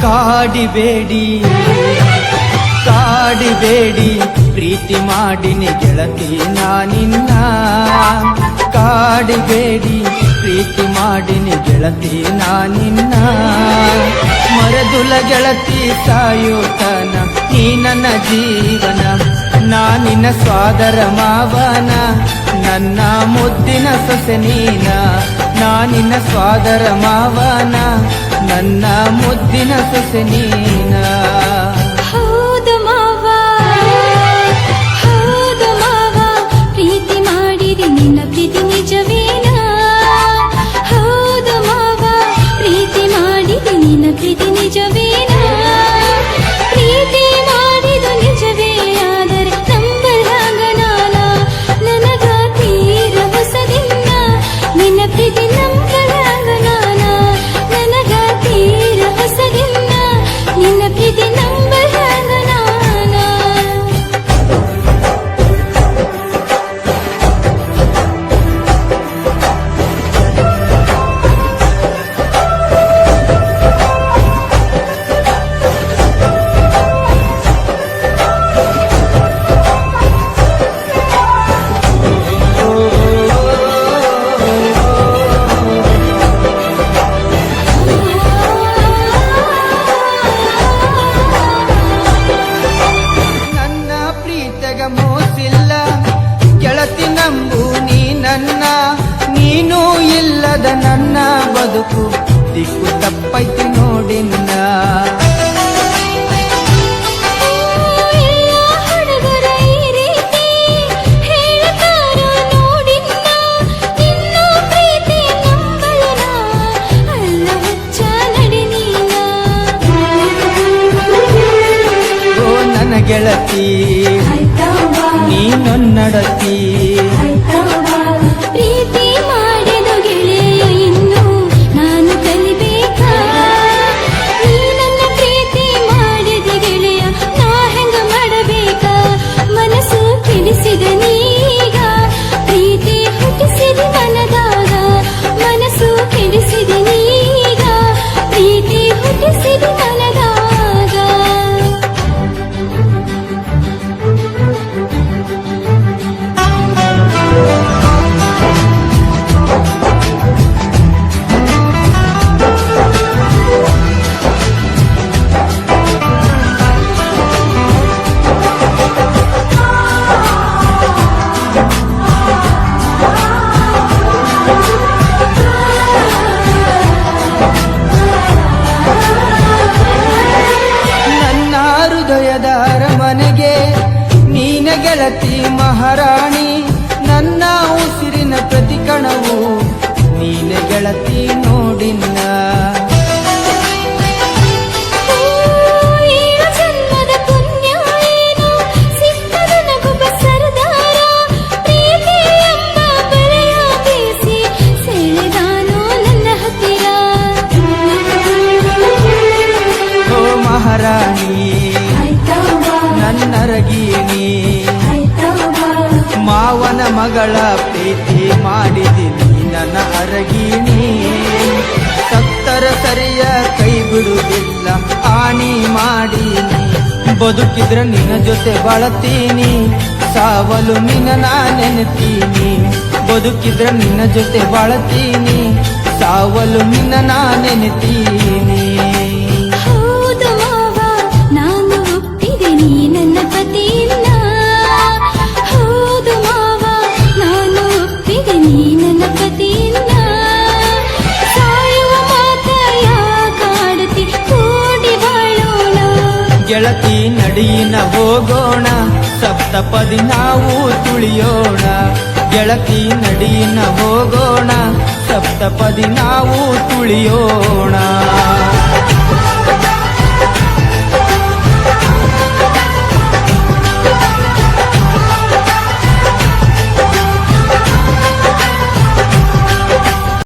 ಕಾಡಿಬೇಡಿ ಕಾಡಿಬೇಡಿ ಪ್ರೀತಿ ಮಾಡಿನಿ ಗೆಳತಿ ನಾನಿನ್ನ ಕಾಡಿಬೇಡಿ ಪ್ರೀತಿ ಮಾಡಿನಿ ಗೆಳತಿ ನಾನಿನ್ನ ಮರೆದುಲ ಗೆಳತಿ ಸಾಯುತನ ನೀ ನನ್ನ ಜೀವನ ನಾನಿನ ಸ್ವಾದರ ಮಾವನ ನನ್ನ ಮುದ್ದಿನ ಸೊಸೆ ನೀನ ನಾನಿನ ಸ್ವಾದರ ಮಾವನ ನನ್ನ ಮುದ್ದಿನ ಸೊಸೆ ನೀನ ಹೌದು ಮಾವ ಪ್ರೀತಿ ಮಾಡಿದೆ ನಿನ್ನ ಪ್ರೀತಿ ನಿಜವೇನ ಹೌದು ಮಾವ ಪ್ರೀತಿ ಮಾಡಿದೆ ನಿನ್ನ ಪ್ರೀತಿ ನಿಜವೇನ ಪ್ರೀತಿ ಮಾಡಿದು ನಿಜವೇ ಆದರೆ ನಂಬಲಾಗ ನಾನ ನನಗ ತೀರ ಹೊಸದಿನ್ನ ನಿನ್ನ ಪ್ರೀತಿ ನಂಬಲಾಗ ನಾನ ನನಗ ತೀರ ಹೊಸದಿನ್ನ ನಿನ್ನ ಪ್ರೀತಿ ನಂಬಲಾಗ ನಾನ ನನ್ನ ಪ್ರೀತಿಗ ಮೋಸಿಲ್ಲ ಗೆಳತಿ ನಂಬು ನೀ ನನ್ನ ನೀನು ಇಲ್ಲದ ನನ್ನ ಬದುಕು ದಿಕ್ಕು ತಪ್ಪೈತಿ ನೋಡಿನ್ನ ಎಲ್ಲ ಹುಡುಗರ ಈ ರೀತಿ ಹೇಳ್ತಾರ ನೋಡಿನ್ನ ನಿನ್ನ ಪ್ರೀತಿ ನಂಬಲನ ಅಲ್ಲ ಹುಚ್ಚ ನಡಿ ನೀನ ಓ ನನ್ನ ಗೆಳತಿ ನೀ ನನ್ನಡತಿ ಪ್ರೀತಿ ಮಾಡಿದ ಗೆಳೆಯ ಇನ್ನು ನಾನು ಕಲಿಬೇಕಾ ನೀ ನನ್ನ ಪ್ರೀತಿ ಮಾಡಿದ ಗೆಳೆಯ ನಾ ಹೆಂಗ ಮಾಡಬೇಕಾ ಮನಸ್ಸು ತಿಳಿಸಿದ ನೀಗ ಪ್ರೀತಿ ಹುಟ್ಟಿಸಿದ ಮನದಾಗ ಮನಸ್ಸು ತಿಳಿಸಿದ ನೀಗ ಪ್ರೀತಿ ಹುಟ್ಟಿಸಿದ ಮನದಾಗ ನನ್ನ ಹೃದಯದ ಅರಮನೆಗೆ ನೀನ ಗೆಳತಿ ಮಹಾರಾಣಿ ನನ್ನ ಉಸಿರಿನ ಪ್ರತಿ ಕಣವು ನೀನ ಗೆಳತಿ ನೋಡಿನ್ನ ಏಳು ಜನ್ಮದ ಪುಣ್ಯ ಏನು ಸಿಕ್ಕದ ನಗುಬ ಸರದಾರ ಪ್ರೀತಿ ಎಂಬ ಬಲೆಯ ಬೀಸಿ ಸೆಳೆದಾನೋ ನನ್ನ ಹತ್ತಿರ ಓ ಮಹಾರಾಣಿ ನನ್ನರಗೀನಿ ಮಾವನ ಮಗಳ ಪ್ರೀತಿ ಮಾಡಿದಿನಿ ನನ್ನ ಅರಗೀನಿ ಸತ್ತರ ಸರಿಯ ಕೈ ಬಿಡುವುದಿಲ್ಲ ಆಣಿ ಮಾಡೀನಿ ಬದುಕಿದ್ರ ನಿನ್ನ ಜೊತೆ ಬಾಳತೀನಿ ಸಾವಲು ನಿನ್ನ ನಾ ನೆನೆತೀನಿ ಬದುಕಿದ್ರ ನಿನ್ನ ಜೊತೆ ಬಾಳತೀನಿ ಸಾವಲು ನಿನ್ನ ನಾ ನೆನೆತೀನಿ ಹೌದು ಮಾವ ನಾನು ಒಪ್ಪಿದೆ ನೀ ನನ್ನ ಪತಿಯನ್ನ ಹೌದು ಮಾವ ನಾನು ಒಪ್ಪಿದೆ ನೀ ನನ್ನ ಪತಿಯನ್ನ ಸಾಯುವ ಮಾತ ಯಾಕಾಡುತ್ತಿ ಕೂಡಿ ಬಾಳೋಣ ಗೆಳತಿ ನಡಿನ ಹೋಗೋಣ ಸಪ್ತಪದಿ ನಾವು ತುಳಿಯೋಣ ಗೆಳತಿ ನಡಿನ ಹೋಗೋಣ ಸಪ್ತಪದಿ ನಾವು ತುಳಿಯೋಣ